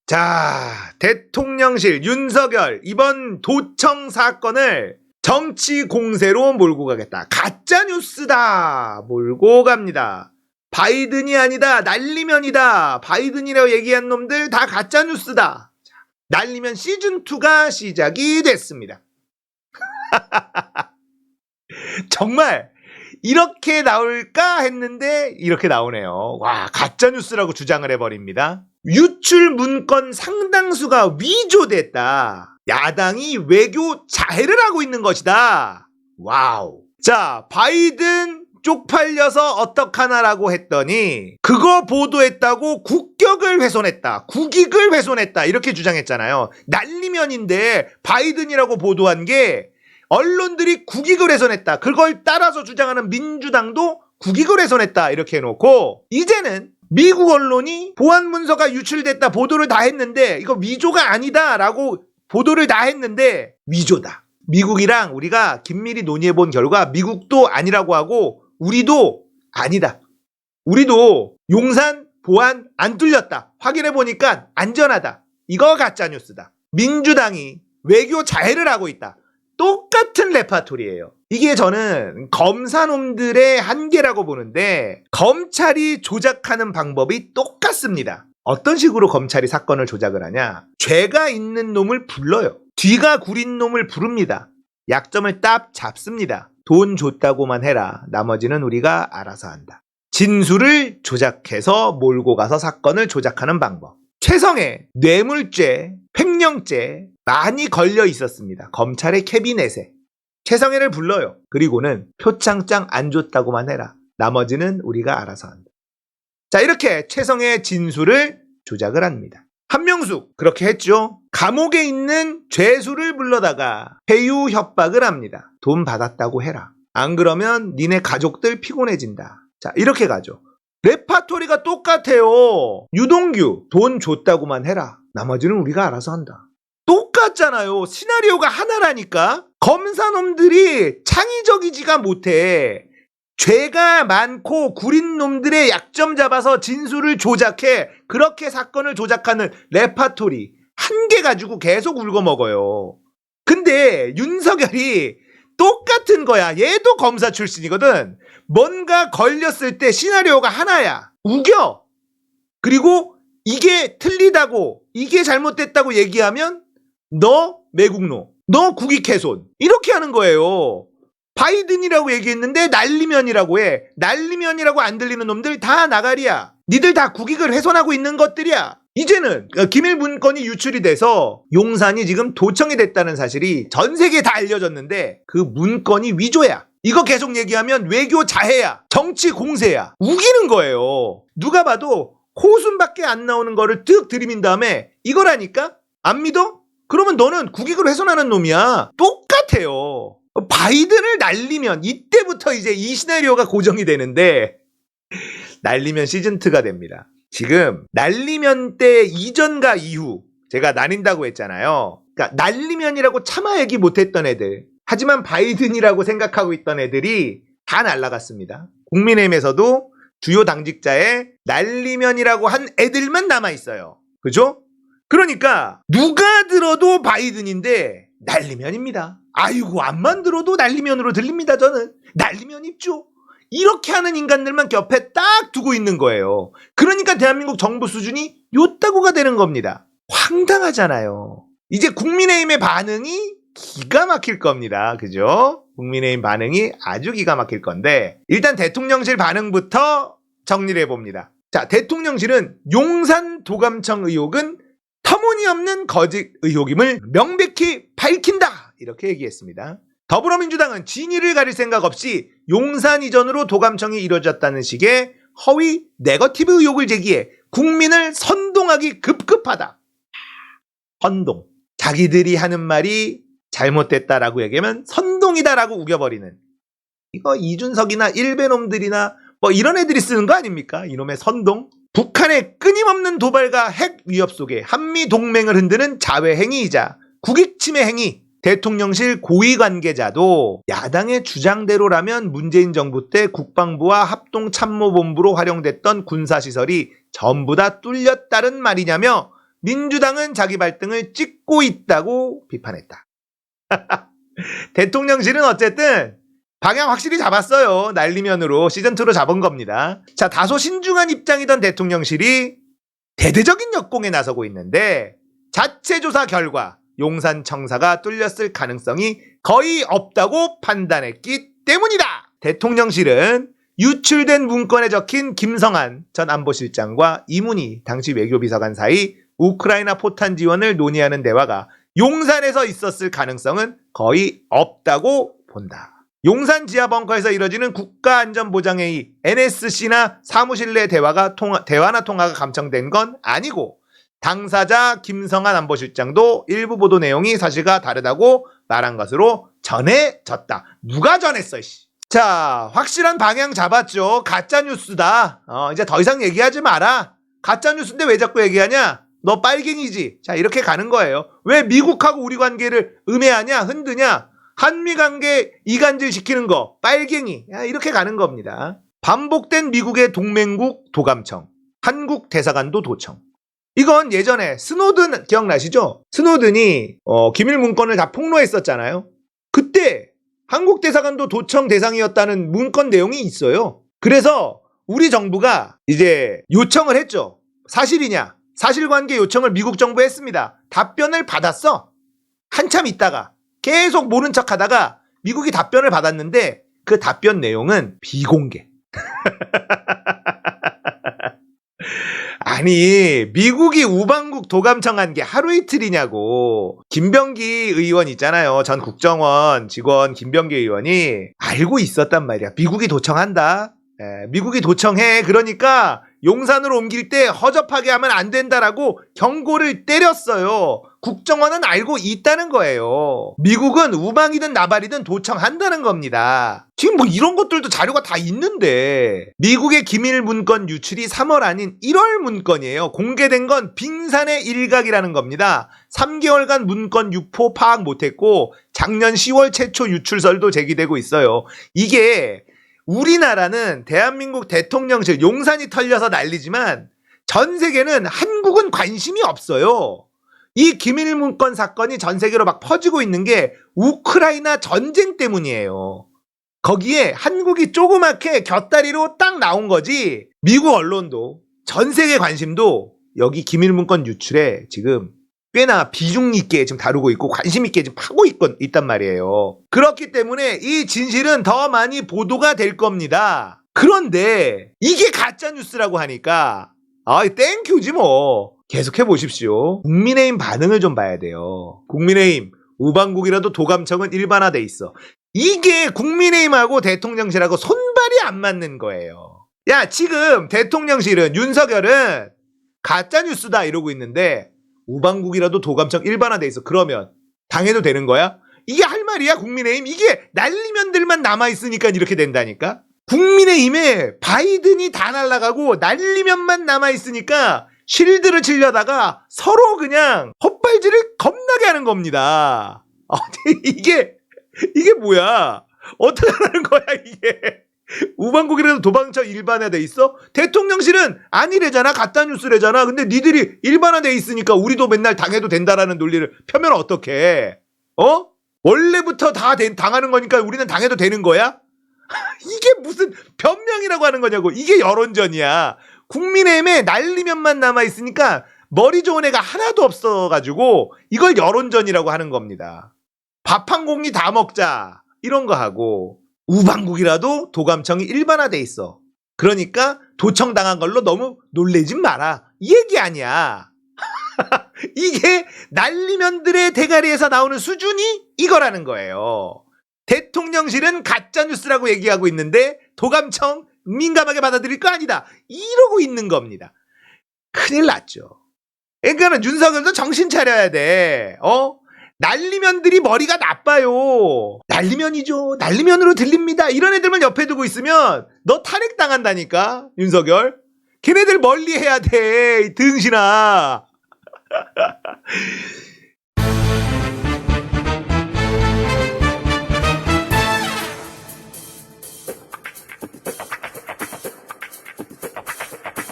자, 대통령실 윤석열 이번 도청 사건을 정치 공세로 몰고 가겠다. 가짜뉴스다. 몰고 갑니다. 바이든이 아니다. 날리면이다. 바이든이라고 얘기한 놈들 다 가짜뉴스다. 날리면 시즌2가 시작이 됐습니다. 정말 이렇게 나올까 했는데 이렇게 나오네요. 와, 가짜뉴스라고 주장을 해버립니다. 유출 문건 상당수가 위조됐다. 야당이 외교 자해를 하고 있는 것이다. 와우. 자, 바이든 쪽팔려서 어떡하나라고 했더니 그거 보도했다고 국격을 훼손했다. 국익을 훼손했다. 이렇게 주장했잖아요. 날리면인데 바이든이라고 보도한 게 언론들이 국익을 훼손했다. 그걸 따라서 주장하는 민주당도 국익을 훼손했다. 이렇게 해놓고 이제는 미국 언론이 보안 문서가 유출됐다. 보도를 다 했는데 이거 위조가 아니다. 라고 보도를 다 했는데 위조다. 미국이랑 우리가 긴밀히 논의해본 결과 미국도 아니라고 하고 우리도 아니다. 우리도 용산 보안 안 뚫렸다. 확인해보니까 안전하다. 이거 가짜뉴스다. 민주당이 외교 자해를 하고 있다. 똑같은 레파토리예요. 이게 저는 검사놈들의 한계라고 보는데 검찰이 조작하는 방법이 똑같습니다. 어떤 식으로 검찰이 사건을 조작을 하냐? 죄가 있는 놈을 불러요. 뒤가 구린 놈을 부릅니다. 약점을 딱 잡습니다. 돈 줬다고만 해라. 나머지는 우리가 알아서 한다. 진술을 조작해서 몰고 가서 사건을 조작하는 방법. 최성애, 뇌물죄, 횡령죄 많이 걸려 있었습니다. 검찰의 캐비넷에. 최성애를 불러요. 그리고는 표창장 안 줬다고만 해라. 나머지는 우리가 알아서 한다. 자, 이렇게 최성애의 진술을 조작을 합니다. 한명숙 그렇게 했죠. 감옥에 있는 죄수를 불러다가 회유 협박을 합니다. 돈 받았다고 해라. 안 그러면 니네 가족들 피곤해진다. 자, 이렇게 가죠. 레파토리가 똑같아요. 유동규 돈 줬다고만 해라. 나머지는 우리가 알아서 한다. 똑같잖아요. 시나리오가 하나라니까. 검사놈들이 창의적이지가 못해. 죄가 많고 구린 놈들의 약점 잡아서 진술을 조작해 그렇게 사건을 조작하는 레파토리 한 개 가지고 계속 울거먹어요. 근데 윤석열이 똑같은 거야. 얘도 검사 출신이거든. 뭔가 걸렸을 때 시나리오가 하나야. 우겨. 그리고 이게 틀리다고 이게 잘못됐다고 얘기하면 너 매국노, 너 국익훼손 이렇게 하는 거예요. 바이든이라고 얘기했는데 날리면이라고 해. 날리면이라고 안 들리는 놈들 다 나가리야. 니들 다 국익을 훼손하고 있는 것들이야. 이제는 기밀 문건이 유출이 돼서 용산이 지금 도청이 됐다는 사실이 전 세계에 다 알려졌는데 그 문건이 위조야. 이거 계속 얘기하면 외교 자해야. 정치 공세야. 우기는 거예요. 누가 봐도 호순밖에 안 나오는 거를 뜩 들이민 다음에 이거라니까? 안 믿어? 그러면 너는 국익을 훼손하는 놈이야. 똑같아요. 바이든을 날리면 이때부터 이제 이 시나리오가 고정이 되는데 날리면 시즌2가 됩니다. 지금 날리면 때 이전과 이후 제가 나뉜다고 했잖아요. 그러니까 날리면이라고 차마 얘기 못했던 애들 하지만 바이든이라고 생각하고 있던 애들이 다 날아갔습니다. 국민의힘에서도 주요 당직자에 날리면이라고 한 애들만 남아있어요. 그죠? 그러니까 누가 들어도 바이든인데 날리면입니다. 아이고 안만 들어도 날리면으로 들립니다. 저는 날리면 입죠. 이렇게 하는 인간들만 곁에 딱 두고 있는 거예요. 그러니까 대한민국 정부 수준이 요따구가 되는 겁니다. 황당하잖아요. 이제 국민의힘의 반응이 기가 막힐 겁니다. 그죠? 국민의힘 반응이 아주 기가 막힐 건데 일단 대통령실 반응부터 정리를 해봅니다. 자, 대통령실은 용산 도감청 의혹은 터무니없는 거짓 의혹임을 명백히 밝힌다. 이렇게 얘기했습니다. 더불어민주당은 진위를 가릴 생각 없이 용산 이전으로 도감청이 이루어졌다는 식의 허위 네거티브 의혹을 제기해 국민을 선동하기 급급하다. 선동. 자기들이 하는 말이 잘못됐다라고 얘기하면 선동이다라고 우겨버리는. 이거 이준석이나 일베놈들이나 뭐 이런 애들이 쓰는 거 아닙니까? 이놈의 선동. 북한의 끊임없는 도발과 핵 위협 속에 한미 동맹을 흔드는 자회 행위이자 국익 침해 행위. 대통령실 고위 관계자도 야당의 주장대로라면 문재인 정부 때 국방부와 합동참모본부로 활용됐던 군사시설이 전부 다 뚫렸다는 말이냐며 민주당은 자기 발등을 찍고 있다고 비판했다. 대통령실은 어쨌든 방향 확실히 잡았어요. 날리면으로 시즌2로 잡은 겁니다. 자, 다소 신중한 입장이던 대통령실이 대대적인 역공에 나서고 있는데 자체 조사 결과 용산청사가 뚫렸을 가능성이 거의 없다고 판단했기 때문이다. 대통령실은 유출된 문건에 적힌 김성한 전 안보실장과 이문희 당시 외교비서관 사이 우크라이나 포탄 지원을 논의하는 대화가 용산에서 있었을 가능성은 거의 없다고 본다. 용산 지하 벙커에서 이뤄지는 국가안전보장회의 NSC나 사무실 내 대화나 통화가 감청된 건 아니고 당사자 김성한 안보실장도 일부 보도 내용이 사실과 다르다고 말한 것으로 전해졌다. 누가 전했어, 씨. 자, 확실한 방향 잡았죠. 가짜뉴스다. 이제 더 이상 얘기하지 마라. 가짜뉴스인데 왜 자꾸 얘기하냐? 너 빨갱이지. 자, 이렇게 가는 거예요. 왜 미국하고 우리 관계를 음해하냐? 흔드냐? 한미관계 이간질 시키는 거 빨갱이. 야, 이렇게 가는 겁니다. 반복된 미국의 동맹국 도감청, 한국 대사관도 도청. 이건 예전에 스노든 기억나시죠? 스노든이 기밀 문건을 다 폭로했었잖아요. 그때 한국 대사관도 도청 대상이었다는 문건 내용이 있어요. 그래서 우리 정부가 이제 요청을 했죠. 사실이냐? 사실관계 요청을 미국 정부에 했습니다. 답변을 받았어. 한참 있다가 계속 모른 척 하다가 미국이 답변을 받았는데 그 답변 내용은 비공개. 아니, 미국이 우방국 도감청한 게 하루 이틀이냐고. 김병기 의원 있잖아요. 전 국정원 직원 김병기 의원이 알고 있었단 말이야. 미국이 도청한다. 미국이 도청해. 그러니까 용산으로 옮길 때 허접하게 하면 안 된다라고 경고를 때렸어요. 국정원은 알고 있다는 거예요. 미국은 우방이든 나발이든 도청한다는 겁니다. 지금 뭐 이런 것들도 자료가 다 있는데 미국의 기밀 문건 유출이 3월 아닌 1월 문건이에요. 공개된 건 빙산의 일각이라는 겁니다. 3개월간 문건 유포 파악 못했고 작년 10월 최초 유출설도 제기되고 있어요. 이게 우리나라는 대한민국 대통령실 용산이 털려서 난리지만 전 세계는 한국은 관심이 없어요. 이 기밀 문건 사건이 전 세계로 막 퍼지고 있는 게 우크라이나 전쟁 때문이에요. 거기에 한국이 조그맣게 곁다리로 딱 나온 거지. 미국 언론도 전 세계 관심도 여기 기밀 문건 유출에 지금 꽤나 비중 있게 지금 다루고 있고 관심 있게 지금 파고 있단 말이에요. 그렇기 때문에 이 진실은 더 많이 보도가 될 겁니다. 그런데 이게 가짜 뉴스라고 하니까 땡큐지 뭐. 계속해 보십시오. 국민의힘 반응을 좀 봐야 돼요. 국민의힘 우방국이라도 도감청은 일반화돼 있어. 이게 국민의힘하고 대통령실하고 손발이 안 맞는 거예요. 야, 지금 대통령실은 윤석열은 가짜뉴스다 이러고 있는데 우방국이라도 도감청 일반화돼 있어. 그러면 당해도 되는 거야? 이게 할 말이야 국민의힘? 이게 날리면들만 남아있으니까 이렇게 된다니까? 국민의힘에 바이든이 다 날아가고 날리면만 남아있으니까 실드를 치려다가 서로 그냥 헛발질을 겁나게 하는 겁니다. 이게 뭐야? 어떻게 하는 거야 이게? 우방국이라도 도방청 일반화돼 있어? 대통령실은 아니래잖아. 가짜뉴스래잖아. 근데 니들이 일반화돼 있으니까 우리도 맨날 당해도 된다라는 논리를 펴면 어떡해? 원래부터 다 당하는 거니까 우리는 당해도 되는 거야? 이게 무슨 변명이라고 하는 거냐고. 이게 여론전이야. 국민의힘에 날리면만 남아있으니까 머리 좋은 애가 하나도 없어가지고 이걸 여론전이라고 하는 겁니다. 밥 한 공기 다 먹자 이런 거 하고 우방국이라도 도감청이 일반화돼 있어. 그러니까 도청당한 걸로 너무 놀래지 마라. 이 얘기 아니야. 이게 날리면들의 대가리에서 나오는 수준이 이거라는 거예요. 대통령실은 가짜뉴스라고 얘기하고 있는데 도감청 민감하게 받아들일 거 아니다. 이러고 있는 겁니다. 큰일 났죠. 그러니까 윤석열도 정신 차려야 돼. 날리면들이 머리가 나빠요. 날리면이죠. 날리면으로 들립니다. 이런 애들만 옆에 두고 있으면 너 탄핵당한다니까. 윤석열. 걔네들 멀리 해야 돼. 이 등신아.